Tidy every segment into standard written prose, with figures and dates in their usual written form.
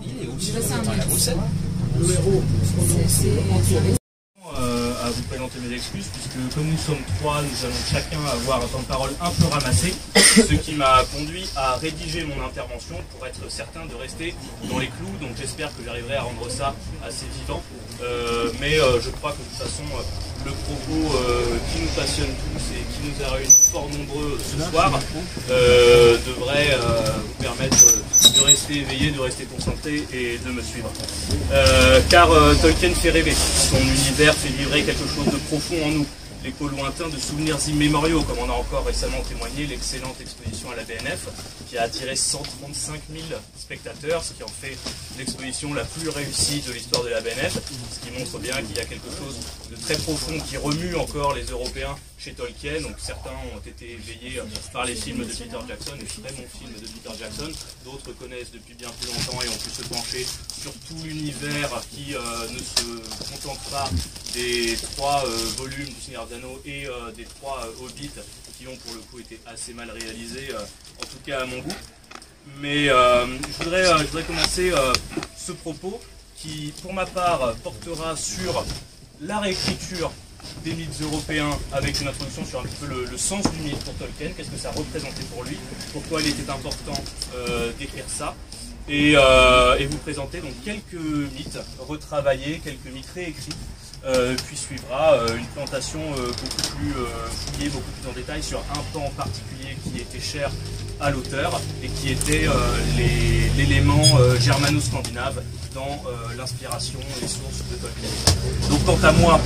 Il est aussi dans la Bruxelles. À vous présenter mes excuses, puisque comme nous sommes trois, nous allons chacun avoir un temps de parole un peu ramassé, ce qui m'a conduit à rédiger mon intervention pour être certain de rester dans les clous, donc j'espère que j'arriverai à rendre ça assez vivant, mais je crois que de toute façon, le propos qui nous passionne tous et qui nous a réunis fort nombreux ce soir devrait vous permettre de rester éveillé, de rester concentré et de me suivre. Car Tolkien fait rêver, son univers fait vibrer quelque chose de profond en nous, l'écho lointain de souvenirs immémoriaux, comme on a encore récemment témoigné l'excellente exposition à la BNF, qui a attiré 135 000 spectateurs, ce qui en fait l'exposition la plus réussie de l'histoire de la BNF, ce qui montre bien qu'il y a quelque chose de très profond qui remue encore les Européens chez Tolkien. Donc certains ont été éveillés par les films de Peter Jackson, et très bons films de Peter Jackson, d'autres connaissent depuis bien plus longtemps et ont pu se pencher sur tout l'univers qui ne se contente pas des 3 volumes du Seigneur des Anneaux et des 3 Hobbits qui ont pour le coup été assez mal réalisés, en tout cas à mon goût. Mais je voudrais commencer ce propos qui, pour ma part, portera sur la réécriture des mythes européens avec une introduction sur un petit peu le sens du mythe pour Tolkien, qu'est-ce que ça représentait pour lui, pourquoi il était important d'écrire ça, et vous présenter donc quelques mythes retravaillés, quelques mythes réécrits, puis suivra une présentation beaucoup plus fouillée, beaucoup plus en détail sur un pan particulier qui était cher à l'auteur et qui était l'élément germano-scandinave dans l'inspiration et les sources de Tolkien. Donc quant à moi,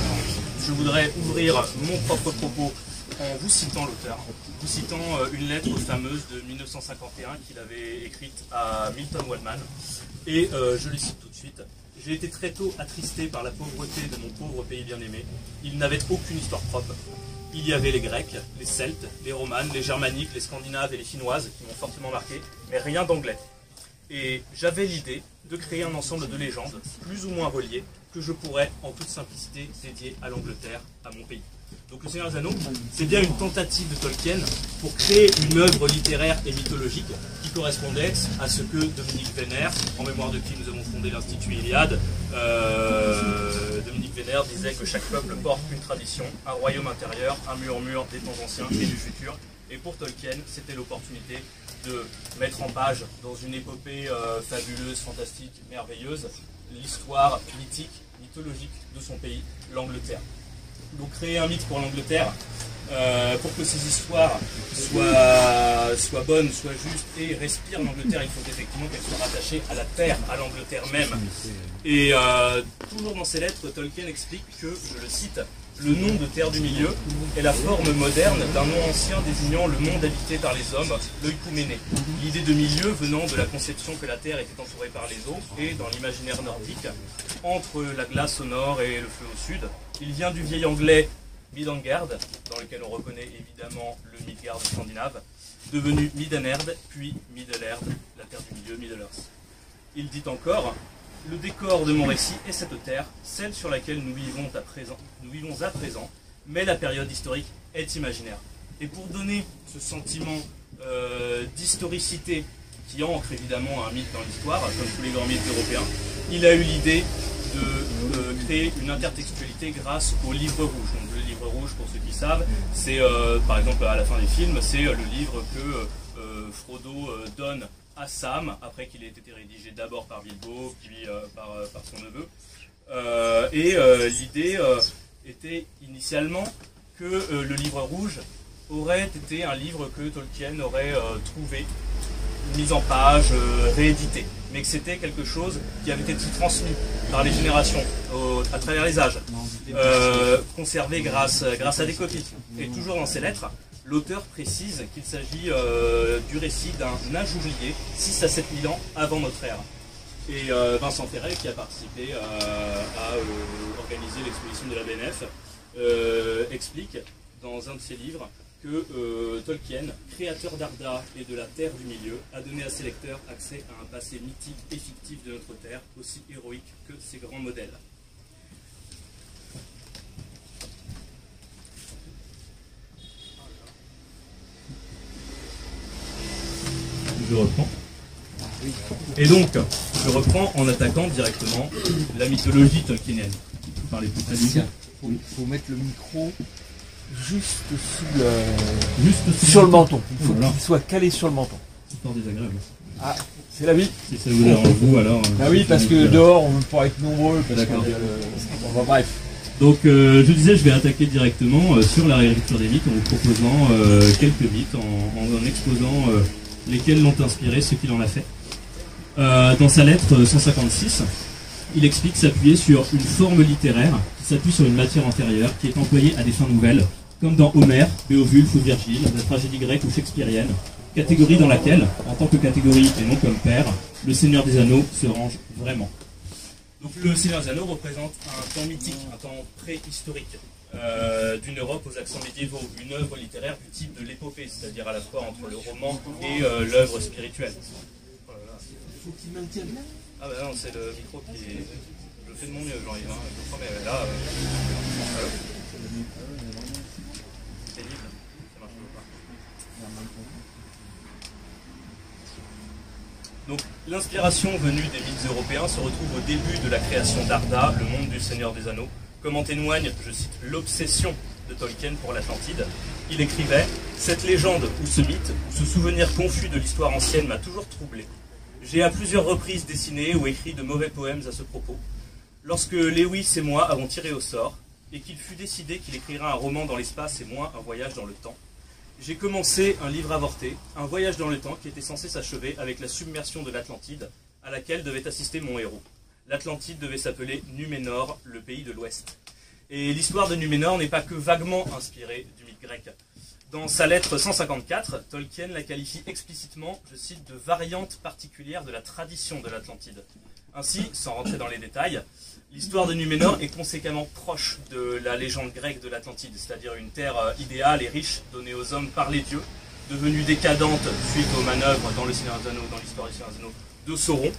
je voudrais ouvrir mon propre propos en vous citant l'auteur, vous citant une lettre fameuse de 1951 qu'il avait écrite à Milton Waldman, et je le cite tout de suite. « J'ai été très tôt attristé par la pauvreté de mon pauvre pays bien-aimé. Il n'avait aucune histoire propre. Il y avait les Grecs, les Celtes, les Romanes, les Germaniques, les Scandinaves et les Finnoises qui m'ont fortement marqué, mais rien d'anglais. Et j'avais l'idée de créer un ensemble de légendes, plus ou moins reliées, que je pourrais, en toute simplicité, dédier à l'Angleterre, à mon pays. » Donc le Seigneur des Anneaux, c'est bien une tentative de Tolkien pour créer une œuvre littéraire et mythologique qui correspondait à ce que Dominique Vénère, en mémoire de qui nous avons fondé l'Institut Iliade, Dominique Vénère disait que chaque peuple porte une tradition, un royaume intérieur, un murmure des temps anciens et du futur. Et pour Tolkien, c'était l'opportunité de mettre en page, dans une épopée fabuleuse, fantastique, merveilleuse, l'histoire mythique, mythologique de son pays, l'Angleterre. Donc créer un mythe pour l'Angleterre, pour que ces histoires soient bonnes, soient justes et respirent l'Angleterre, il faut effectivement qu'elles soient rattachées à la terre, à l'Angleterre même. Et toujours dans ses lettres, Tolkien explique que, je le cite, le nom de Terre du Milieu est la forme moderne d'un nom ancien désignant le monde habité par les hommes, l'Oikoumene. L'idée de milieu venant de la conception que la Terre était entourée par les eaux, et dans l'imaginaire nordique, entre la glace au nord et le feu au sud. Il vient du vieil anglais Midgard, dans lequel on reconnaît évidemment le Midgard scandinave, devenu Middle-earth, puis Middle-earth, la Terre du Milieu, Middle-earth. Il dit encore: le décor de mon récit est cette terre, celle sur laquelle nous vivons à présent, mais la période historique est imaginaire. Et pour donner ce sentiment d'historicité qui ancre évidemment un mythe dans l'histoire, comme tous les grands mythes européens, il a eu l'idée de créer une intertextualité grâce au livre rouge. Donc le livre rouge, pour ceux qui savent, c'est par exemple à la fin des films, c'est le livre que Frodo donne à Sam, après qu'il ait été rédigé d'abord par Bilbo, puis par son neveu. L'idée était initialement que le livre rouge aurait été un livre que Tolkien aurait trouvé, mis en page, réédité, mais que c'était quelque chose qui avait été transmis par les générations, à travers les âges, conservé grâce à des copies. Et toujours dans ses lettres, l'auteur précise qu'il s'agit du récit d'un âge oublié, 6 à 7 000 ans avant notre ère. Et Vincent Ferrel, qui a participé à organiser l'exposition de la BNF, explique dans un de ses livres que Tolkien, créateur d'Arda et de la Terre du Milieu, a donné à ses lecteurs accès à un passé mythique et fictif de notre Terre, aussi héroïque que ses grands modèles. Je reprends. Et donc, je reprends en attaquant directement la mythologie tolkienienne. Vous parlez plus très vite. Il faut mettre le micro juste sous le, sur le menton. Il faut qu'il soit calé sur le menton. C'est fort désagréable. Ah, c'est la vie. Si ça vous dérange vous, alors... Ah oui, parce que dehors, on ne peut pas être nombreux. D'accord. Bon, bref. Donc, je disais, je vais attaquer directement sur la réécriture des mythes en vous proposant quelques mythes, en exposant lesquels l'ont inspiré, ce qu'il en a fait. Dans sa lettre 156, il explique s'appuyer sur une forme littéraire qui s'appuie sur une matière antérieure qui est employée à des fins nouvelles, comme dans Homère, Béowulf ou Virgile, la tragédie grecque ou shakespearienne, catégorie dans laquelle, en tant que catégorie et non comme père, le Seigneur des Anneaux se range vraiment. Donc le Seigneur des Anneaux représente un temps mythique, un temps préhistorique, d'une Europe aux accents médiévaux, une œuvre littéraire du type de l'épopée, c'est-à-dire à la fois entre le roman et l'œuvre spirituelle. Oh là là. Faut qu'il maintienne là. Ah bah non, c'est le micro qui est... Je fais de mon mieux, Jean-Yves, hein. Je le promets, là... C'est libre, ça marche pas. Donc l'inspiration venue des mythes européens se retrouve au début de la création d'Arda, le monde du Seigneur des Anneaux, comme en témoigne, je cite, l'obsession de Tolkien pour l'Atlantide. Il écrivait « Cette légende ou ce mythe, ou ce souvenir confus de l'histoire ancienne m'a toujours troublé. J'ai à plusieurs reprises dessiné ou écrit de mauvais poèmes à ce propos. Lorsque Lewis et moi avons tiré au sort, et qu'il fut décidé qu'il écrira un roman dans l'espace et moi un voyage dans le temps, j'ai commencé un livre avorté, un voyage dans le temps qui était censé s'achever avec la submersion de l'Atlantide, à laquelle devait assister mon héros. L'Atlantide devait s'appeler Numénor, le pays de l'Ouest. Et l'histoire de Numénor n'est pas que vaguement inspirée du mythe grec. Dans sa lettre 154, Tolkien la qualifie explicitement, je cite, de variante particulière de la tradition de l'Atlantide. Ainsi, sans rentrer dans les détails, l'histoire de Numénor est conséquemment proche de la légende grecque de l'Atlantide, c'est-à-dire une terre idéale et riche donnée aux hommes par les dieux, devenue décadente suite aux manœuvres dans le Seigneur des Anneaux, dans l'histoire du Seigneur des Anneaux, de Sauron.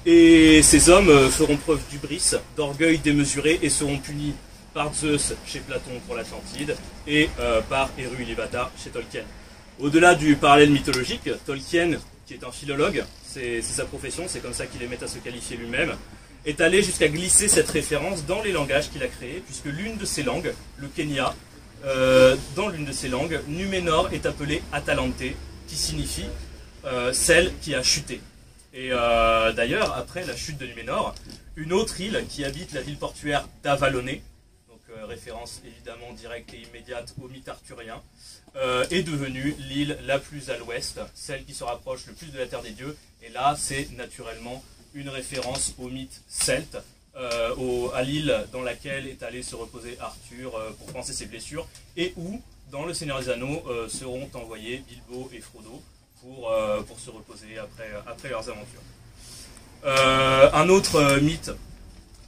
Et ces hommes feront preuve d'hubris, d'orgueil démesuré et seront punis par Zeus chez Platon pour l'Atlantide et par Eru Ilúvatar chez Tolkien. Au-delà du parallèle mythologique, Tolkien, qui est un philologue, c'est sa profession, c'est comme ça qu'il aimait à se qualifier lui-même, est allé jusqu'à glisser cette référence dans les langages qu'il a créés, puisque l'une de ces langues, le Kenya, dans l'une de ces langues, Numénor est appelée Atalante, qui signifie celle qui a chuté. Et d'ailleurs, après la chute de Numénor, une autre île qui habite la ville portuaire d'Avaloné, référence évidemment directe et immédiate au mythe arthurien, est devenue l'île la plus à l'ouest, celle qui se rapproche le plus de la terre des dieux, et là c'est naturellement une référence au mythe celte, à l'île dans laquelle est allé se reposer Arthur pour panser ses blessures, et où, dans le Seigneur des Anneaux, seront envoyés Bilbo et Frodo pour se reposer après leurs aventures. Un autre mythe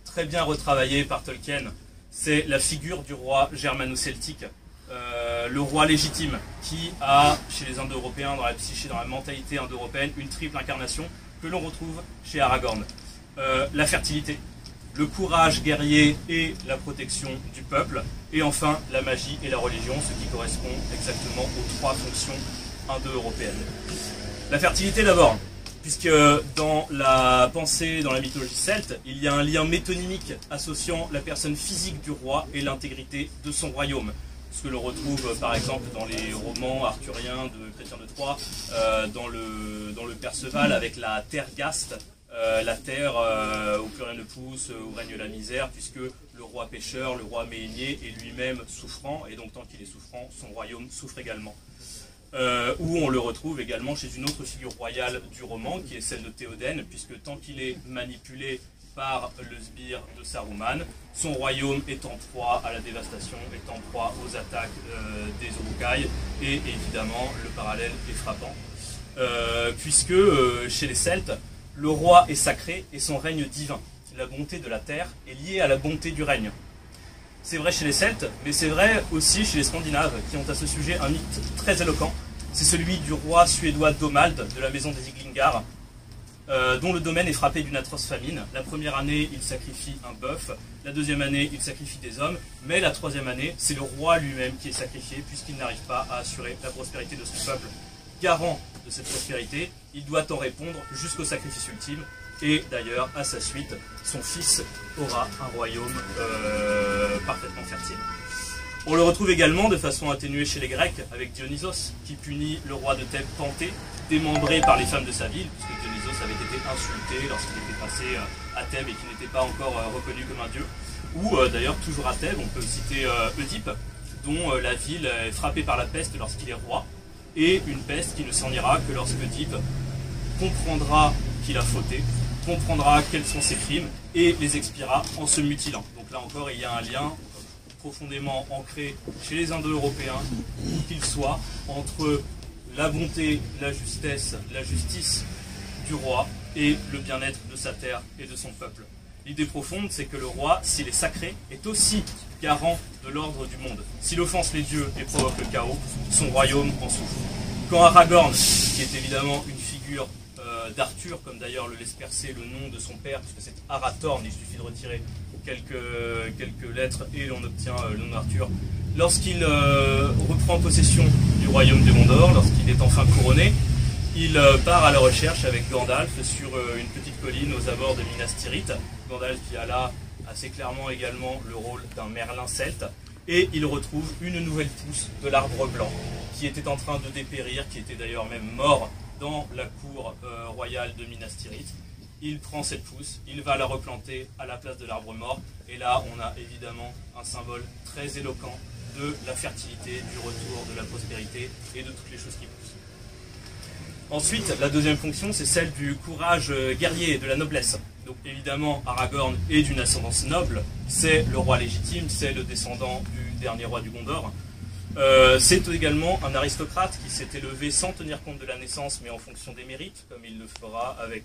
très bien retravaillé par Tolkien, c'est la figure du roi germano-celtique, le roi légitime, qui a, chez les Indo-Européens, dans la psyché, dans la mentalité indo-européenne, une triple incarnation que l'on retrouve chez Aragorn. La fertilité, le courage guerrier et la protection du peuple, et enfin la magie et la religion, ce qui correspond exactement aux trois fonctions indo-européennes. La fertilité d'abord, puisque dans la pensée, dans la mythologie celte, il y a un lien métonymique associant la personne physique du roi et l'intégrité de son royaume. Ce que l'on retrouve par exemple dans les romans arthuriens de Chrétien de Troyes, dans le Perceval avec la terre gaste, la terre où plus rien ne pousse, où règne la misère, puisque le roi pêcheur, le roi méhénier est lui-même souffrant, et donc tant qu'il est souffrant, son royaume souffre également. Où on le retrouve également chez une autre figure royale du roman, qui est celle de Théoden, puisque tant qu'il est manipulé par le sbire de Saruman, son royaume est en proie à la dévastation, est en proie aux attaques des Uruk-hai, et évidemment le parallèle est frappant, puisque chez les Celtes, le roi est sacré et son règne divin. La bonté de la terre est liée à la bonté du règne. C'est vrai chez les Celtes, mais c'est vrai aussi chez les Scandinaves, qui ont à ce sujet un mythe très éloquent. C'est celui du roi suédois Domald, de la maison des Iglingar, dont le domaine est frappé d'une atroce famine. La première année, il sacrifie un bœuf, la deuxième année, il sacrifie des hommes, mais la troisième année, c'est le roi lui-même qui est sacrifié, puisqu'il n'arrive pas à assurer la prospérité de son peuple. Garant de cette prospérité, il doit en répondre jusqu'au sacrifice ultime. Et d'ailleurs, à sa suite, son fils aura un royaume parfaitement fertile. On le retrouve également de façon atténuée chez les Grecs, avec Dionysos, qui punit le roi de Thèbes Panthée, démembré par les femmes de sa ville, puisque Dionysos avait été insulté lorsqu'il était passé à Thèbes et qu'il n'était pas encore reconnu comme un dieu. Ou d'ailleurs, toujours à Thèbes, on peut citer Oedipe, dont la ville est frappée par la peste lorsqu'il est roi, et une peste qui ne s'en ira que lorsque Oedipe comprendra qu'il a fauté, comprendra quels sont ses crimes, et les expiera en se mutilant. Donc là encore, il y a un lien profondément ancré chez les Indo-Européens, où qu'ils soient, entre la bonté, la justesse, la justice du roi et le bien-être de sa terre et de son peuple. L'idée profonde, c'est que le roi, s'il est sacré, est aussi garant de l'ordre du monde. S'il offense les dieux et provoque le chaos, son royaume en souffre. Quand Aragorn, qui est évidemment une figure d'Arthur, comme d'ailleurs le laisse percer le nom de son père, puisque c'est Arathorn, il suffit de retirer quelques lettres et on obtient le nom d'Arthur. Lorsqu'il reprend possession du royaume de Gondor, lorsqu'il est enfin couronné, il part à la recherche avec Gandalf sur une petite colline aux abords de Minas Tirith. Gandalf qui a là assez clairement également le rôle d'un Merlin celte, et il retrouve une nouvelle pousse de l'arbre blanc qui était en train de dépérir, qui était d'ailleurs même mort dans la cour royale de Minas Tirith. Il prend cette pousse, il va la replanter à la place de l'arbre mort, et là on a évidemment un symbole très éloquent de la fertilité, du retour, de la prospérité et de toutes les choses qui poussent. Ensuite, la deuxième fonction, c'est celle du courage guerrier, de la noblesse. Donc évidemment, Aragorn est d'une ascendance noble, c'est le roi légitime, c'est le descendant du dernier roi du Gondor. C'est également un aristocrate qui s'est élevé sans tenir compte de la naissance, mais en fonction des mérites, comme il le fera avec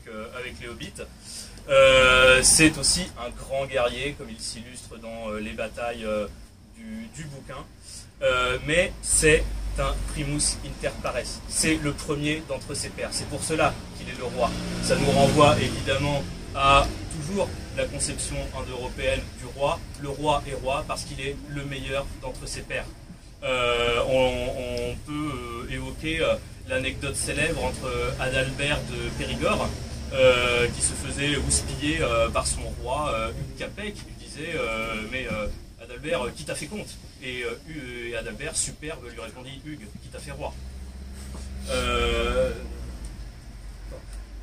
les hobbits. C'est aussi un grand guerrier, comme il s'illustre dans les batailles du bouquin. Mais c'est un primus inter pares. C'est le premier d'entre ses pairs. C'est pour cela qu'il est le roi. Ça nous renvoie évidemment à toujours la conception indo-européenne du roi. Le roi est roi parce qu'il est le meilleur d'entre ses pairs. On peut évoquer l'anecdote célèbre entre Adalbert de Périgord, qui se faisait houspiller par son roi Hugues Capet, qui lui disait mais Adalbert, qui t'a fait comte? Et Adalbert, superbe, lui répondit: Hugues, qui t'a fait roi?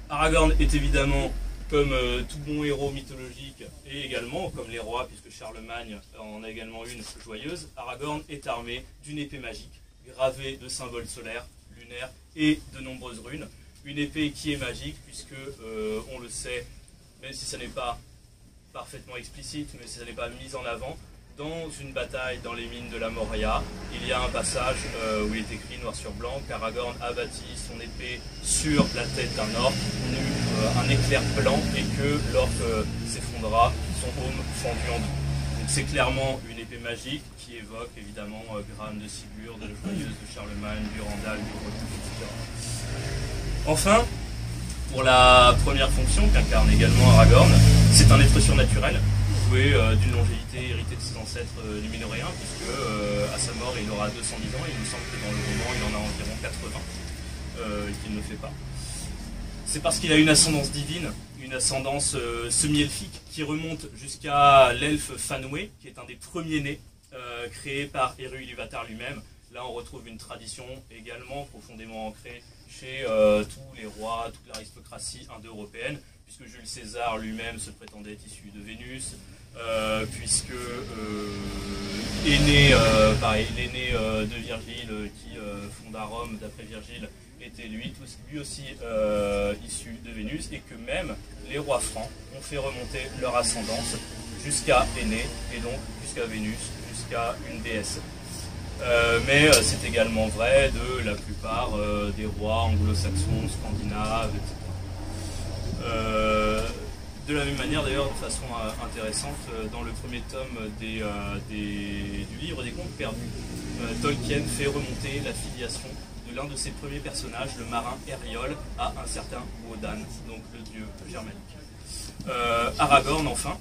Aragorn est évidemment, comme tout bon héros mythologique, et également comme les rois, puisque Charlemagne en a également une joyeuse, Aragorn est armé d'une épée magique, gravée de symboles solaires, lunaires et de nombreuses runes. Une épée qui est magique, puisque, on le sait, même si ça n'est pas parfaitement explicite, mais si ça n'est pas mis en avant, dans une bataille dans les mines de la Moria, il y a un passage où il est écrit noir sur blanc qu'Aragorn abattit son épée sur la tête d'un orc, un éclair blanc, et que l'orc s'effondra, son aume fendu en deux. Donc c'est clairement une épée magique qui évoque évidemment Graham de Sigurd, de la Joyeuse de Charlemagne, Durandal, du Roland, etc. Enfin, pour la première fonction qu'incarne également Aragorn, c'est un être surnaturel, doué d'une longévité héritée de ses ancêtres numénoréens, puisque à sa mort il aura 210 ans, et il me semble que dans le roman il en a environ 80, et qu'il ne le fait pas. C'est parce qu'il a une ascendance divine, une ascendance semi-elfique, qui remonte jusqu'à l'elfe Fanwë, qui est un des premiers nés, créé par Eru Ilúvatar lui-même. Là on retrouve une tradition également profondément ancrée chez tous les rois, toute l'aristocratie indo-européenne, puisque Jules César lui-même se prétendait être issu de Vénus, puisque l'aîné de Virgile, qui fonda Rome d'après Virgile, était lui aussi issu de Vénus, et que même les rois francs ont fait remonter leur ascendance jusqu'à Énée, et donc jusqu'à Vénus, jusqu'à une déesse. Mais c'est également vrai de la plupart des rois anglo-saxons, scandinaves, etc. De la même manière, d'ailleurs, de façon intéressante, dans le premier tome du livre des contes perdus, Tolkien fait remonter la filiation de l'un de ses premiers personnages, le marin Eriol, à un certain Wodan, donc le dieu germanique. Aragorn, enfin,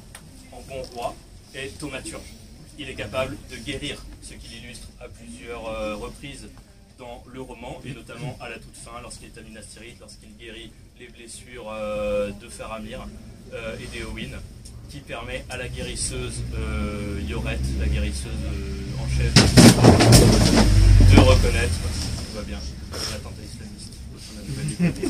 en bon roi, est thaumaturge. Il est capable de guérir, ce qu'il illustre à plusieurs reprises dans le roman, et notamment à la toute fin, lorsqu'il est à Minas Tirith, lorsqu'il guérit les blessures de Faramir et d'Éowyn, qui permet à la guérisseuse Yorette, la guérisseuse en chef, de reconnaître, tout va bien, l'attentat islamiste, on a une nouvelle école.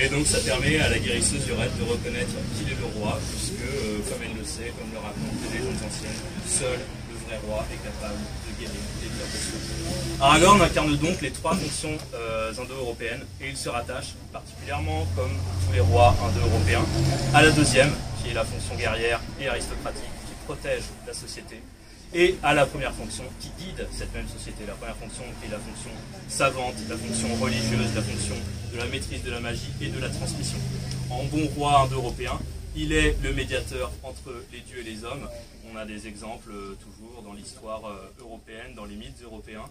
Et donc ça permet à la guérisseuse Yorette de reconnaître qu'il est le roi, puisque, comme elle le sait, comme le racontent les légendes anciennes, seul le vrai roi est capable de guérir les pires blessures. Aragorn incarne donc les trois fonctions indo-européennes, et il se rattache particulièrement, comme tous les rois indo-européens, à la deuxième, qui est la fonction guerrière et aristocratique, qui protège la société, et à la première fonction qui guide cette même société. La première fonction qui est la fonction savante, la fonction religieuse, la fonction de la maîtrise de la magie et de la transmission. En bon roi indo-européen, il est le médiateur entre les dieux et les hommes. On a des exemples toujours dans l'histoire européenne, dans les mythes européens,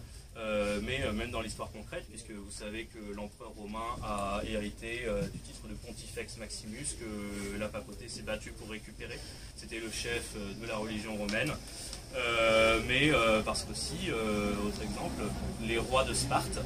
mais même dans l'histoire concrète, puisque vous savez que l'empereur romain a hérité du titre de Pontifex Maximus, que la papauté s'est battue pour récupérer. C'était le chef de la religion romaine. Parce qu'aussi, autre exemple, les rois de Sparte,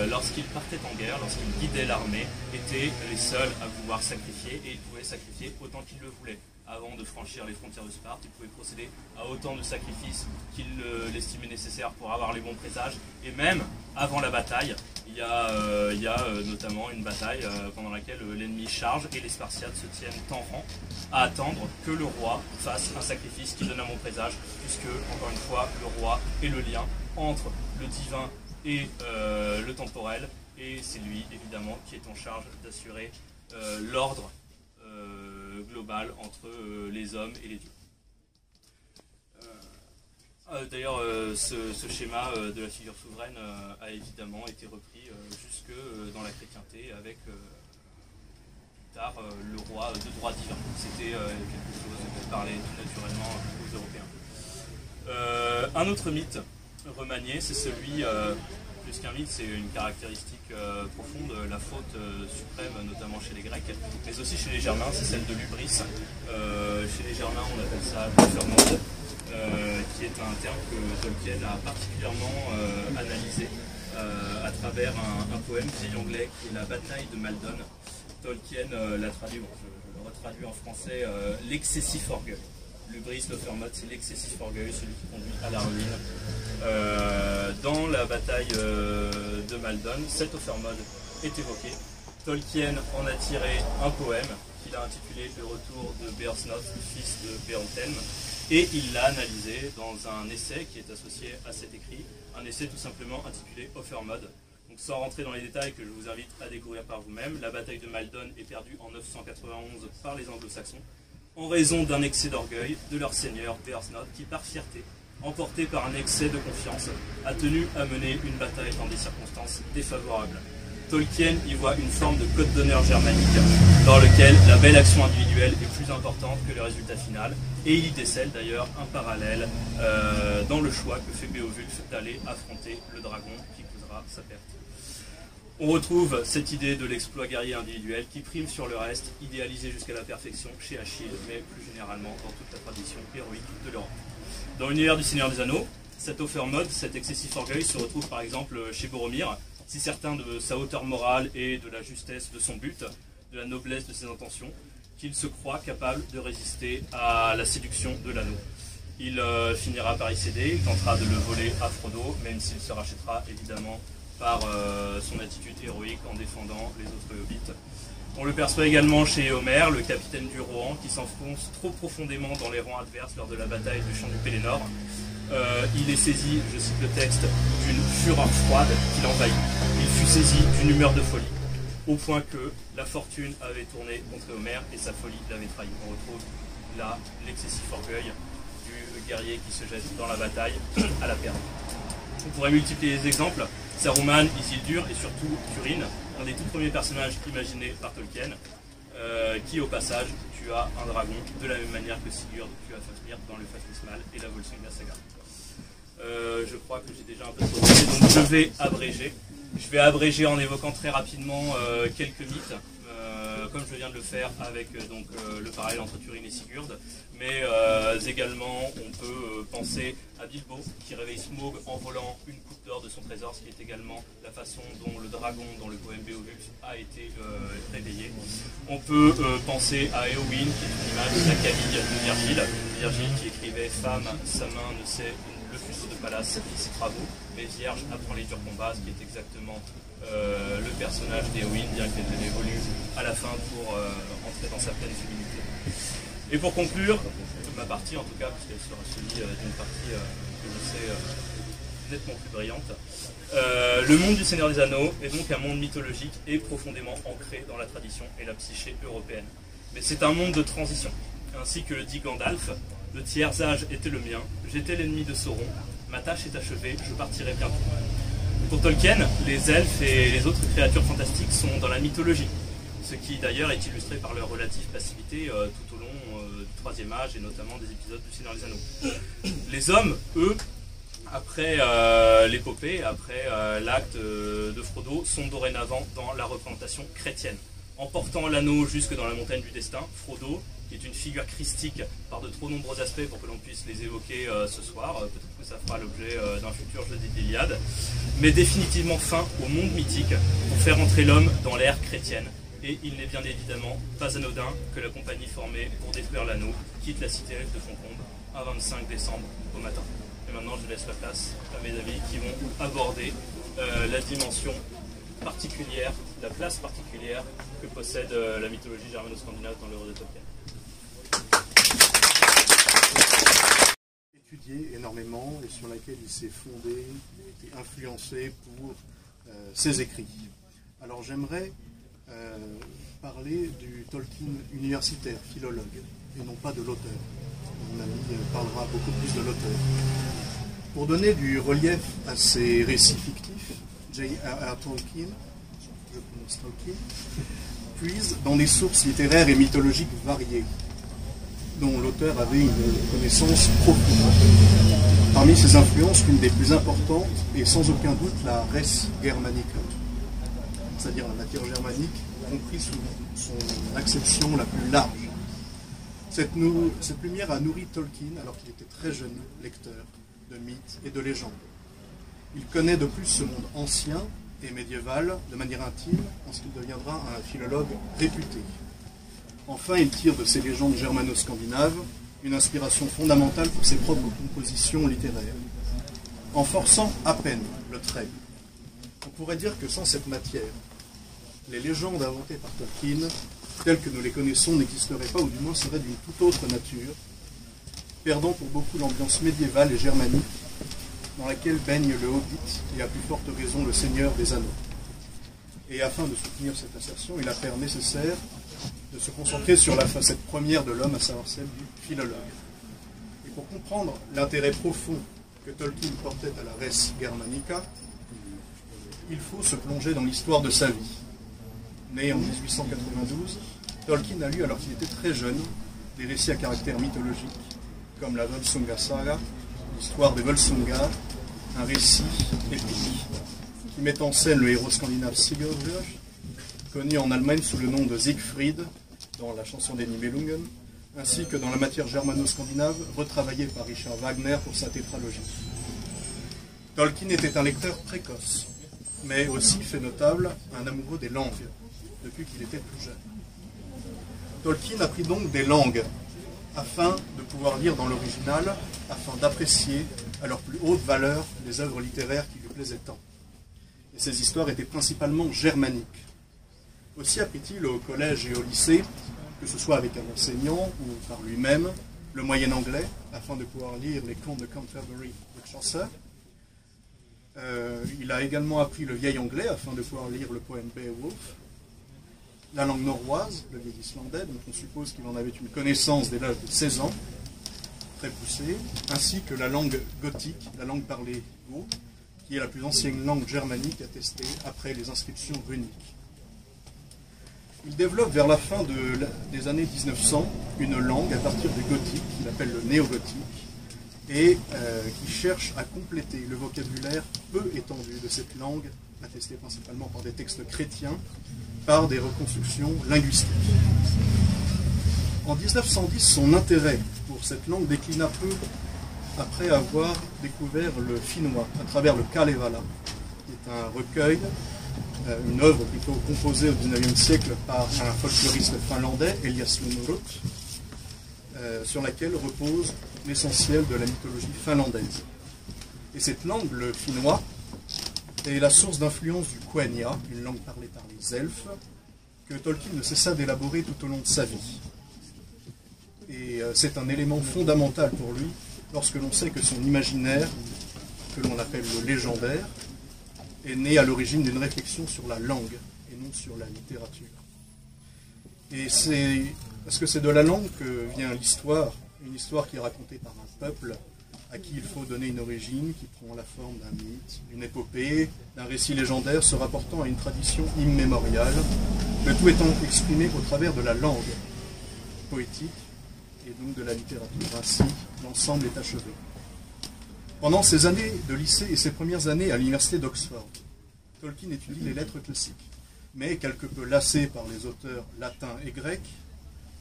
lorsqu'ils partaient en guerre, lorsqu'ils guidaient l'armée, étaient les seuls à pouvoir sacrifier, et ils pouvaient sacrifier autant qu'ils le voulaient. Avant de franchir les frontières de Sparte, ils pouvaient procéder à autant de sacrifices qu'ils l'estimaient nécessaire pour avoir les bons présages. Et même avant la bataille, il y a notamment une bataille pendant laquelle l'ennemi charge et les Spartiates se tiennent en rang à attendre que le roi fasse un sacrifice qui donne un bon présage, puisque, encore une fois, le roi est le lien entre le divin et le temporel, et c'est lui, évidemment, qui est en charge d'assurer l'ordre global entre les hommes et les dieux. D'ailleurs, ce schéma de la figure souveraine a évidemment été repris jusque dans la chrétienté avec plus tard le roi de droit divin. C'était quelque chose qui parlait tout naturellement aux Européens. Un autre mythe remanié, c'est celui, plus qu'un mythe, c'est une caractéristique profonde, la faute suprême, notamment chez les Grecs, mais aussi chez les Germains, c'est celle de l'hubris. Chez les Germains, on appelle ça l'Ufermod, qui est un terme que Tolkien a particulièrement analysé à travers un poème vieil anglais qui est La bataille de Maldon. Tolkien l'a traduit, je le retraduis en français, l'excessif orgueil. L'hubris, l'Ufermod, c'est l'excessif orgueil, celui qui conduit à la ruine. Dans la bataille de Maldon, cet Ufermod est évoqué. Tolkien en a tiré un poème qu'il a intitulé Le retour de Beorthnoth, fils de Beorhthelm, et il l'a analysé dans un essai qui est associé à cet écrit, un essai tout simplement intitulé Ufermod. Donc sans rentrer dans les détails que je vous invite à découvrir par vous-même, la bataille de Maldon est perdue en 991 par les Anglo-Saxons, en raison d'un excès d'orgueil de leur seigneur Beorthnoth, qui par fierté, emporté par un excès de confiance, a tenu à mener une bataille dans des circonstances défavorables. Tolkien y voit une forme de code d'honneur germanique, dans lequel la belle action individuelle est plus importante que le résultat final, et il y décèle d'ailleurs un parallèle dans le choix que fait Beowulf d'aller affronter le dragon qui causera sa perte. On retrouve cette idée de l'exploit guerrier individuel qui prime sur le reste, idéalisé jusqu'à la perfection chez Achille, mais plus généralement dans toute la tradition héroïque de l'Europe. Dans l'univers du Seigneur des Anneaux, cet Ufermod, cet excessif orgueil, se retrouve par exemple chez Boromir, si certain de sa hauteur morale et de la justesse de son but, de la noblesse de ses intentions, qu'il se croit capable de résister à la séduction de l'anneau. Il finira par y céder, il tentera de le voler à Frodo, même s'il se rachètera évidemment par son attitude héroïque en défendant les autres hobbits. On le perçoit également chez Homer, le capitaine du Rohan, qui s'enfonce trop profondément dans les rangs adverses lors de la bataille du champ du Pélénor. Il est saisi, je cite le texte, d'une fureur froide qui l'envahit. Il fut saisi d'une humeur de folie, au point que la fortune avait tourné contre Homer et sa folie l'avait trahi. On retrouve là l'excessif orgueil du guerrier qui se jette dans la bataille à la perte. On pourrait multiplier les exemples. Saruman, Isildur et surtout Túrin, un des tout premiers personnages imaginés par Tolkien, qui au passage tua un dragon de la même manière que Sigurd tua Fafnir dans le Fafnismal et la Volsunga saga. Je crois que j'ai déjà un peu trop parlé, donc je vais abréger. Je vais abréger en évoquant très rapidement quelques mythes. comme je viens de le faire avec le parallèle entre Túrin et Sigurd, mais également on peut penser à Bilbo qui réveille Smaug en volant une coupe d'or de son trésor, ce qui est également la façon dont le dragon dans le poème Beowulf a été réveillé. On peut penser à Éowyn, qui est une image de la Camille de Virgile qui écrivait « Femme, sa main ne sait le fuseau de Pallas, fils travaux, mais vierge apprend les durs combats », ce qui est exactement le personnage d'Éowyn, bien qu'elle évolue à la fin pour entrer dans sa pleine féminité. Et pour conclure, ma partie en tout cas, puisqu'elle sera suivie d'une partie que je sais nettement plus brillante, le monde du Seigneur des Anneaux est donc un monde mythologique et profondément ancré dans la tradition et la psyché européenne. Mais c'est un monde de transition. Ainsi que le dit Gandalf, le tiers âge était le mien, j'étais l'ennemi de Sauron, ma tâche est achevée, je partirai bientôt. Pour Tolkien, les elfes et les autres créatures fantastiques sont dans la mythologie, ce qui d'ailleurs est illustré par leur relative passivité tout au long du Troisième Âge et notamment des épisodes du Seigneur des Anneaux. Les hommes, eux, après l'épopée, après l'acte de Frodo, sont dorénavant dans la représentation chrétienne. En portant l'anneau jusque dans la montagne du destin, Frodo, qui est une figure christique par de trop nombreux aspects pour que l'on puisse les évoquer ce soir, peut-être que ça fera l'objet d'un futur jeu d'Iliade, met définitivement fin au monde mythique pour faire entrer l'homme dans l'ère chrétienne. Et il n'est bien évidemment pas anodin que la compagnie formée pour détruire l'anneau quitte la cité de Foncombe un 25 décembre au matin. Et maintenant je laisse la place à mes amis qui vont aborder la dimension particulière, la place particulière que possède la mythologie germano-scandinave dans l'œuvre de Tolkien. Étudié énormément et sur laquelle il s'est fondé, il a été influencé pour ses écrits. Alors j'aimerais parler du Tolkien universitaire, philologue, et non pas de l'auteur. Mon ami parlera beaucoup plus de l'auteur. Pour donner du relief à ces récits fictifs, J.R.R. Tolkien, je prononce Tolkien, puise dans des sources littéraires et mythologiques variées, dont l'auteur avait une connaissance profonde. Parmi ses influences, l'une des plus importantes est sans aucun doute la res germanica, c'est-à-dire la matière germanique, compris sous son acception la plus large. Cette lumière a nourri Tolkien alors qu'il était très jeune lecteur de mythes et de légendes. Il connaît de plus ce monde ancien et médiéval de manière intime, en ce qu'il deviendra un philologue réputé. Enfin, il tire de ces légendes germano-scandinaves une inspiration fondamentale pour ses propres compositions littéraires, en forçant à peine le trait. On pourrait dire que sans cette matière, les légendes inventées par Tolkien, telles que nous les connaissons, n'existeraient pas, ou du moins seraient d'une toute autre nature, perdant pour beaucoup l'ambiance médiévale et germanique dans laquelle baigne le Hobbit et à plus forte raison le Seigneur des Anneaux. Et afin de soutenir cette assertion, il apparaît nécessaire de se concentrer sur la facette première de l'homme, à savoir celle du philologue. Et pour comprendre l'intérêt profond que Tolkien portait à la res germanica, il faut se plonger dans l'histoire de sa vie. Né en 1892, Tolkien a lu, alors qu'il était très jeune, des récits à caractère mythologique, comme la Völsunga Saga, l'histoire des Völsunga, un récit épique qui met en scène le héros scandinave Sigurd, connu en Allemagne sous le nom de Siegfried, dans la chanson des Nibelungen, ainsi que dans la matière germano-scandinave, retravaillée par Richard Wagner pour sa tétralogie. Tolkien était un lecteur précoce, mais aussi, fait notable, un amoureux des langues, depuis qu'il était plus jeune. Tolkien apprit donc des langues, afin de pouvoir lire dans l'original, afin d'apprécier à leur plus haute valeur les œuvres littéraires qui lui plaisaient tant. Et ces histoires étaient principalement germaniques. Aussi apprit-il au collège et au lycée, que ce soit avec un enseignant ou par lui-même, le moyen anglais, afin de pouvoir lire les contes de Canterbury de Chaucer. Il a également appris le vieil anglais, afin de pouvoir lire le poème Beowulf. La langue norroise, le vieil islandais, dont on suppose qu'il en avait une connaissance dès l'âge de 16 ans, très poussée, ainsi que la langue gothique, la langue parlée goth, qui est la plus ancienne langue germanique attestée après les inscriptions runiques. Il développe vers la fin des années 1900 une langue à partir du gothique, qu'il appelle le néo-gothique, et qui cherche à compléter le vocabulaire peu étendu de cette langue, attesté principalement par des textes chrétiens, par des reconstructions linguistiques. En 1910, son intérêt pour cette langue déclina peu après avoir découvert le finnois à travers le Kalevala, qui est un recueil, une œuvre plutôt composée au XIXe siècle par un folkloriste finlandais, Elias Lönnrot, sur laquelle repose l'essentiel de la mythologie finlandaise. Et cette langue, le finnois, est la source d'influence du Quenya, une langue parlée par les elfes, que Tolkien ne cessa d'élaborer tout au long de sa vie. Et c'est un élément fondamental pour lui lorsque l'on sait que son imaginaire, que l'on appelle le légendaire, est né à l'origine d'une réflexion sur la langue et non sur la littérature. Et c'est parce que c'est de la langue que vient l'histoire, une histoire qui est racontée par un peuple à qui il faut donner une origine qui prend la forme d'un mythe, d'une épopée, d'un récit légendaire se rapportant à une tradition immémoriale, le tout étant exprimé au travers de la langue poétique et donc de la littérature. Ainsi, l'ensemble est achevé. Pendant ses années de lycée et ses premières années à l'université d'Oxford, Tolkien étudie les lettres classiques. Mais quelque peu lassé par les auteurs latins et grecs,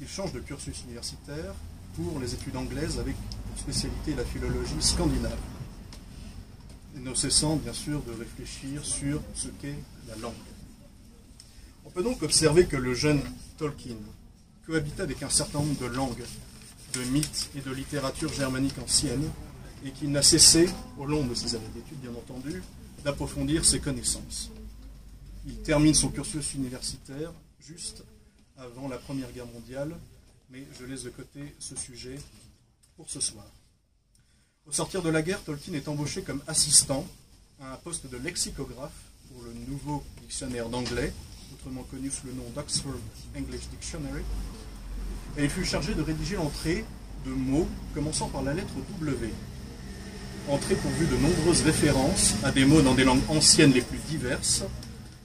il change de cursus universitaire pour les études anglaises avec pour spécialité la philologie scandinave. Ne cessant bien sûr de réfléchir sur ce qu'est la langue. On peut donc observer que le jeune Tolkien cohabitait avec un certain nombre de langues, de mythes et de littérature germanique ancienne, et qu'il n'a cessé, au long de ses années d'études bien entendu, d'approfondir ses connaissances. Il termine son cursus universitaire juste avant la Première Guerre mondiale, mais je laisse de côté ce sujet pour ce soir. Au sortir de la guerre, Tolkien est embauché comme assistant à un poste de lexicographe pour le nouveau dictionnaire d'anglais, autrement connu sous le nom d'Oxford English Dictionary, et il fut chargé de rédiger l'entrée de mots commençant par la lettre W. Entrée pourvue de nombreuses références à des mots dans des langues anciennes les plus diverses,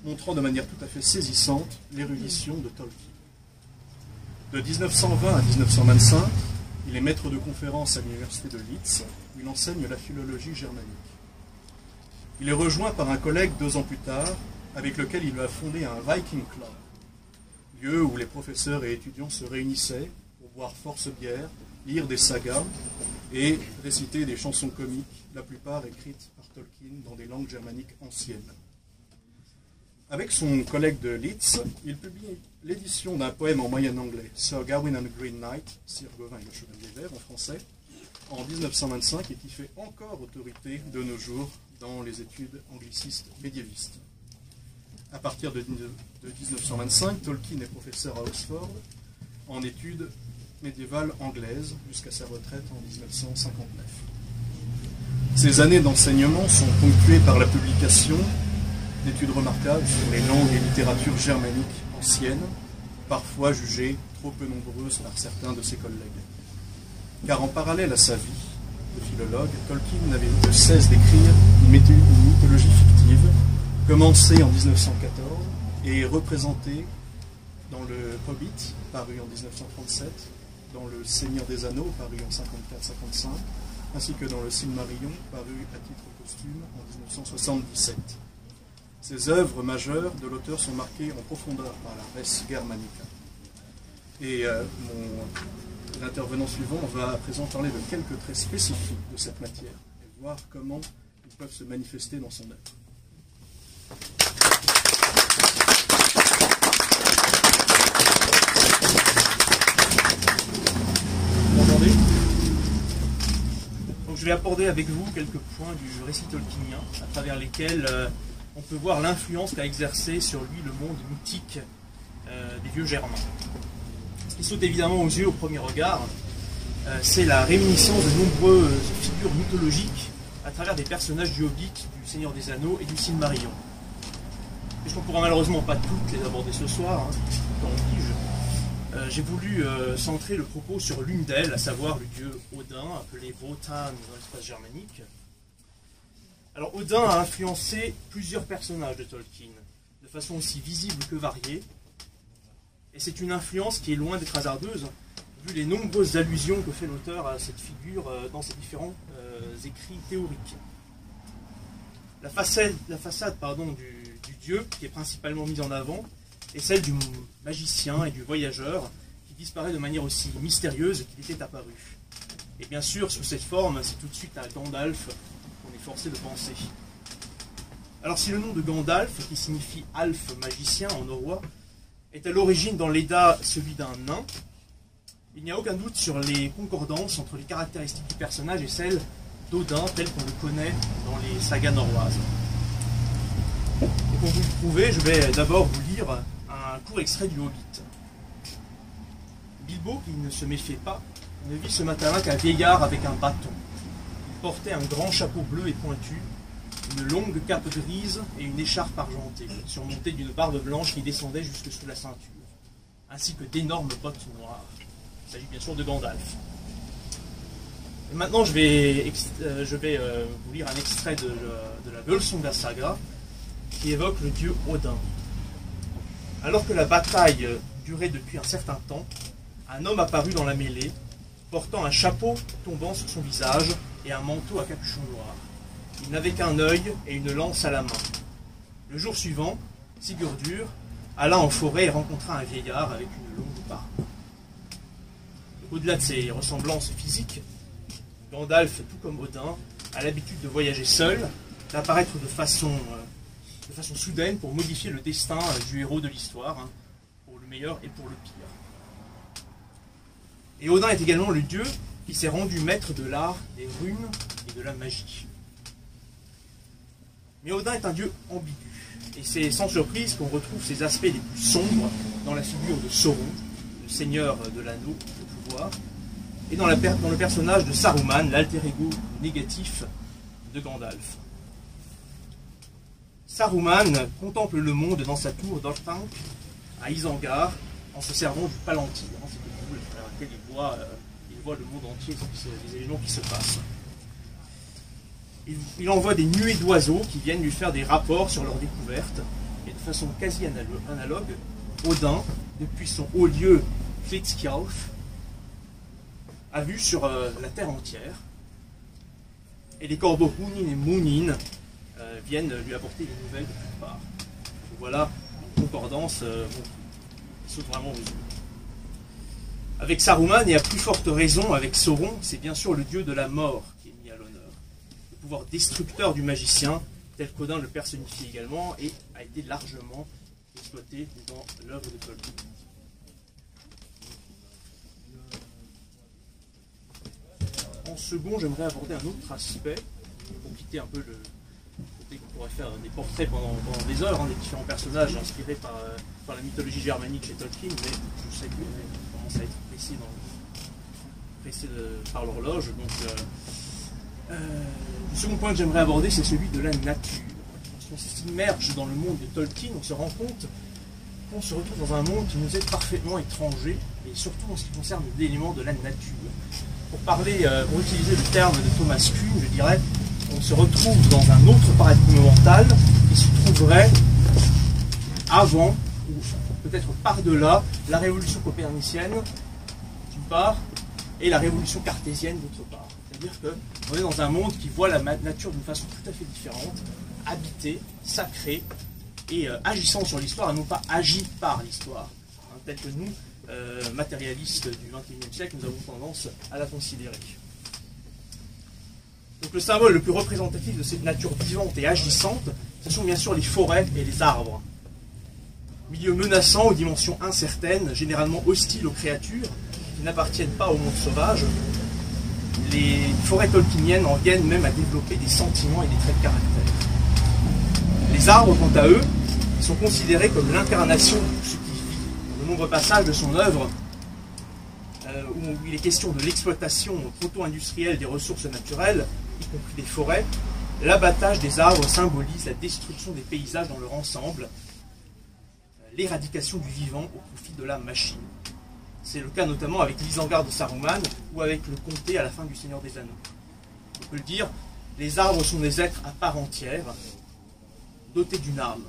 montrant de manière tout à fait saisissante l'érudition de Tolkien. De 1920 à 1925, il est maître de conférences à l'université de Leeds, où il enseigne la philologie germanique. Il est rejoint par un collègue 2 ans plus tard, avec lequel il va fonder un Viking Club, lieu où les professeurs et étudiants se réunissaient pour boire force bière, lire des sagas et réciter des chansons comiques, la plupart écrites par Tolkien dans des langues germaniques anciennes. Avec son collègue de Leeds, il publie l'édition d'un poème en moyen anglais, Sir Gawain and the Green Knight, Sir Gawain et le Chevalier Vert en français, en 1925 et qui fait encore autorité de nos jours dans les études anglicistes médiévistes. À partir de 1925, Tolkien est professeur à Oxford en études médiévales anglaises jusqu'à sa retraite en 1959. Ces années d'enseignement sont ponctuées par la publication d'études remarquables sur les langues et littératures germaniques anciennes, parfois jugées trop peu nombreuses par certains de ses collègues. Car en parallèle à sa vie de philologue, Tolkien n'avait eu de cesse d'écrire une mythologie fictive, commencée en 1914 et représentée dans le Hobbit, paru en 1937, dans le Seigneur des Anneaux, paru en 54-55, ainsi que dans le Silmarillion, paru à titre posthume en 1977. Ces œuvres majeures de l'auteur sont marquées en profondeur par la res germanica. Et l'intervenant suivant va à présent parler de quelques traits spécifiques de cette matière et voir comment ils peuvent se manifester dans son œuvre. Vous m'entendez ? Donc je vais aborder avec vous quelques points du récit tolkienien, à travers lesquels on peut voir l'influence qu'a exercé sur lui le monde mythique des vieux Germains. Ce qui saute évidemment aux yeux au premier regard, c'est la réminiscence de nombreuses figures mythologiques à travers des personnages du Hobbit, du Seigneur des Anneaux et du Silmarillion. Puisqu'on ne pourra malheureusement pas toutes les aborder ce soir, j'ai voulu centrer le propos sur l'une d'elles, à savoir le dieu Odin, appelé Wotan dans l'espace germanique. Alors Odin a influencé plusieurs personnages de Tolkien, de façon aussi visible que variée, et c'est une influence qui est loin d'être hasardeuse, vu les nombreuses allusions que fait l'auteur à cette figure dans ses différents écrits théoriques. La façade du dieu, qui est principalement mise en avant, est celle du magicien et du voyageur, qui disparaît de manière aussi mystérieuse qu'il était apparu. Et bien sûr, sous cette forme, c'est tout de suite à Gandalf qu'on est forcé de penser. Alors si le nom de Gandalf, qui signifie Alf magicien en norrois, est à l'origine dans l'Edda celui d'un nain, il n'y a aucun doute sur les concordances entre les caractéristiques du personnage et celles d'Odin, tel qu'on le connaît dans les sagas norroises. Et pour vous le prouver, je vais d'abord vous lire un court extrait du Hobbit. Bilbo, qui ne se méfiait pas, ne vit ce matin-là qu'un vieillard avec un bâton. Il portait un grand chapeau bleu et pointu, une longue cape grise et une écharpe argentée, surmontée d'une barbe blanche qui descendait jusque sous la ceinture, ainsi que d'énormes bottes noires. Il s'agit bien sûr de Gandalf. Et maintenant, je vais vous lire un extrait de la Völsunga saga qui évoque le dieu Odin. Alors que la bataille durait depuis un certain temps, un homme apparut dans la mêlée, portant un chapeau tombant sur son visage et un manteau à capuchon noir. Il n'avait qu'un œil et une lance à la main. Le jour suivant, Sigurdur alla en forêt et rencontra un vieillard avec une longue barbe. Au-delà de ses ressemblances physiques, Gandalf, tout comme Odin, a l'habitude de voyager seul, d'apparaître de façon soudaine pour modifier le destin du héros de l'histoire, pour le meilleur et pour le pire. Et Odin est également le dieu qui s'est rendu maître de l'art des runes et de la magie. Mais Odin est un dieu ambigu, et c'est sans surprise qu'on retrouve ses aspects les plus sombres dans la figure de Sauron, le seigneur de l'anneau, le pouvoir, et dans le personnage de Saruman, l'alter ego négatif de Gandalf. Saruman contemple le monde dans sa tour d'Orthanc à Isengard en se servant du palantir, c'est le boule à travers lequel il voit le monde entier, les événements qui se passent. Il envoie des nuées d'oiseaux qui viennent lui faire des rapports sur leurs découvertes, et de façon quasi analogue, Odin, depuis son haut lieu Hlidskjalf, a vu sur la terre entière, et les corbeaux Húnin et Múnin viennent lui apporter des nouvelles de toutes parts. Donc voilà une concordance qui saute vraiment aux yeux. Avec Saruman, et à plus forte raison avec Sauron, c'est bien sûr le dieu de la mort qui est mis à l'honneur. Le pouvoir destructeur du magicien, tel qu'Odin le personnifie également, et a été largement exploité dans l'œuvre de Tolkien. En second, j'aimerais aborder un autre aspect, pour quitter un peu le côté qu'on pourrait faire des portraits pendant des heures, des différents personnages inspirés par la mythologie germanique chez Tolkien, mais je sais qu'on commence à être pressé par l'horloge. Donc, le second point que j'aimerais aborder, c'est celui de la nature. Lorsqu'on s'immerge dans le monde de Tolkien, on se rend compte qu'on se retrouve dans un monde qui nous est parfaitement étranger, et surtout en ce qui concerne l'élément de la nature. Pour utiliser le terme de Thomas Kuhn, je dirais, on se retrouve dans un autre paradigme mental qui se trouverait avant, ou peut-être par-delà, la révolution copernicienne, d'une part, et la révolution cartésienne, d'autre part. C'est-à-dire qu'on est dans un monde qui voit la nature d'une façon tout à fait différente, habitée, sacrée, et agissant sur l'histoire, et non pas agi par l'histoire, tel que nous, matérialistes du XXIe siècle, nous avons tendance à la considérer. Donc le symbole le plus représentatif de cette nature vivante et agissante, ce sont bien sûr les forêts et les arbres. Milieu menaçant aux dimensions incertaines, généralement hostiles aux créatures, qui n'appartiennent pas au monde sauvage, les forêts tolkieniennes en viennent même à développer des sentiments et des traits de caractère. Les arbres, quant à eux, sont considérés comme l'incarnation de tout ce qui vit. Dans de nombreux passages de son œuvre, où il est question de l'exploitation proto-industrielle des ressources naturelles, y compris des forêts, l'abattage des arbres symbolise la destruction des paysages dans leur ensemble, l'éradication du vivant au profit de la machine. C'est le cas notamment avec l'Isengard de Saruman ou avec le comté à la fin du Seigneur des Anneaux. On peut le dire, les arbres sont des êtres à part entière, dotés d'une âme.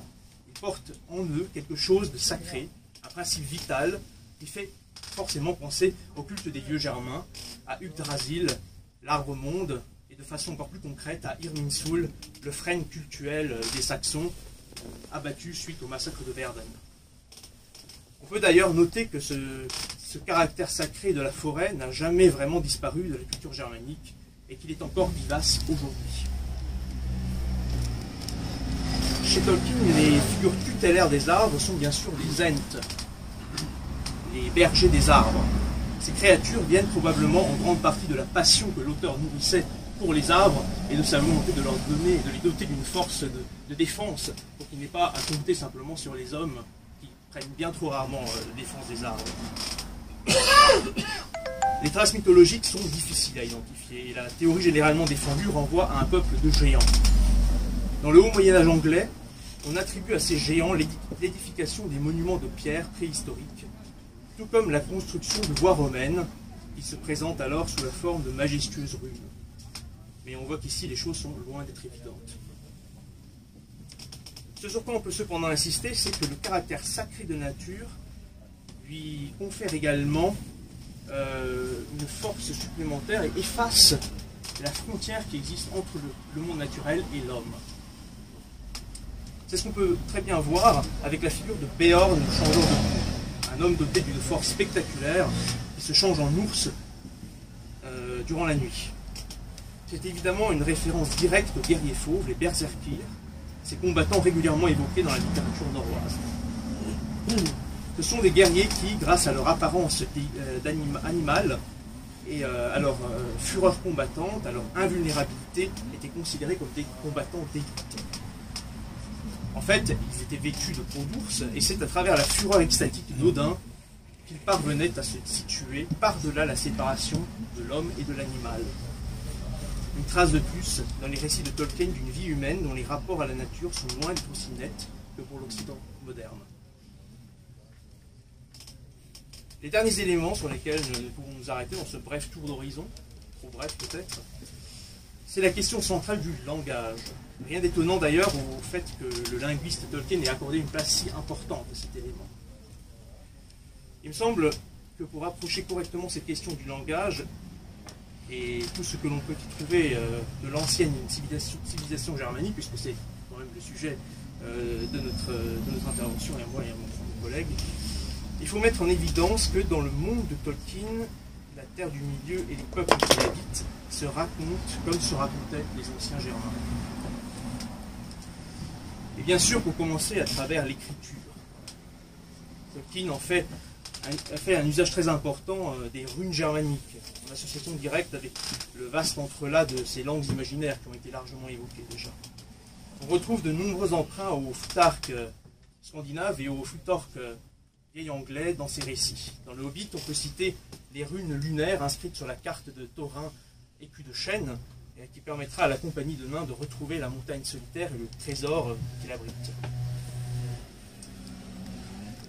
Ils portent en eux quelque chose de sacré, un principe vital qui fait forcément penser au culte des dieux germains, à Yggdrasil, l'arbre-monde, et de façon encore plus concrète à Irminsul, le frêne cultuel des Saxons, abattu suite au massacre de Verden. On peut d'ailleurs noter que ce caractère sacré de la forêt n'a jamais vraiment disparu de la culture germanique et qu'il est encore vivace aujourd'hui. Chez Tolkien, les figures tutélaires des arbres sont bien sûr les Ents, les bergers des arbres. Ces créatures viennent probablement en grande partie de la passion que l'auteur nourrissait pour les arbres et de sa volonté de leur donner, de les doter d'une force de défense pour qu'il n'ait pas à compter simplement sur les hommes qui prennent bien trop rarement la défense des arbres. Les traces mythologiques sont difficiles à identifier et la théorie généralement défendue renvoie à un peuple de géants. Dans le haut Moyen-Âge anglais, on attribue à ces géants l'édification des monuments de pierre préhistoriques, tout comme la construction de voies romaines qui se présentent alors sous la forme de majestueuses ruines. Mais on voit qu'ici les choses sont loin d'être évidentes. Ce sur quoi on peut cependant insister, c'est que le caractère sacré de nature lui confère également une force supplémentaire et efface la frontière qui existe entre le monde naturel et l'homme. C'est ce qu'on peut très bien voir avec la figure de Beorn, le changeur de peau, un homme doté d'une force spectaculaire qui se change en ours durant la nuit. C'est évidemment une référence directe aux guerriers fauves, les berserkir, ces combattants régulièrement évoqués dans la littérature norroise. Ce sont des guerriers qui, grâce à leur apparence animale et à leur fureur combattante, à leur invulnérabilité, étaient considérés comme des combattants d'élite. En fait, ils étaient vêtus de peau d'ours, et c'est à travers la fureur extatique d'Odin qu'ils parvenaient à se situer par-delà la séparation de l'homme et de l'animal. Une trace de plus dans les récits de Tolkien d'une vie humaine dont les rapports à la nature sont loin d'être aussi nets que pour l'Occident moderne. Les derniers éléments sur lesquels nous pouvons nous arrêter dans ce bref tour d'horizon, trop bref peut-être, c'est la question centrale du langage. Rien d'étonnant d'ailleurs au fait que le linguiste Tolkien ait accordé une place si importante à cet élément. Il me semble que pour approcher correctement cette question du langage, et tout ce que l'on peut y trouver de l'ancienne civilisation germanique, puisque c'est quand même le sujet de notre intervention, et à moi et à mon collègue, il faut mettre en évidence que dans le monde de Tolkien, la terre du milieu et les peuples qui l'habitent se racontent comme se racontaient les anciens Germains. Et bien sûr, pour commencer, à travers l'écriture. Tolkien a fait un usage très important des runes germaniques, en association directe avec le vaste entrelac de ces langues imaginaires qui ont été largement évoquées déjà. On retrouve de nombreux emprunts au Futhark scandinave et au Futhark vieil anglais dans ses récits. Dans le Hobbit, on peut citer les runes lunaires inscrites sur la carte de Thorin, écu de chêne, qui permettra à la compagnie de nains de retrouver la montagne solitaire et le trésor qu'il abrite.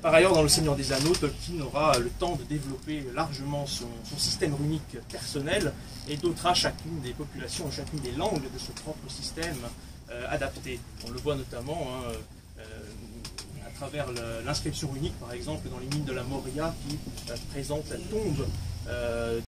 Par ailleurs, dans Le Seigneur des Anneaux, Tolkien aura le temps de développer largement son système runique personnel et dotera chacune des populations et chacune des langues de ce propre système adapté. On le voit notamment à travers l'inscription runique, par exemple, dans les mines de la Moria qui présente la tombe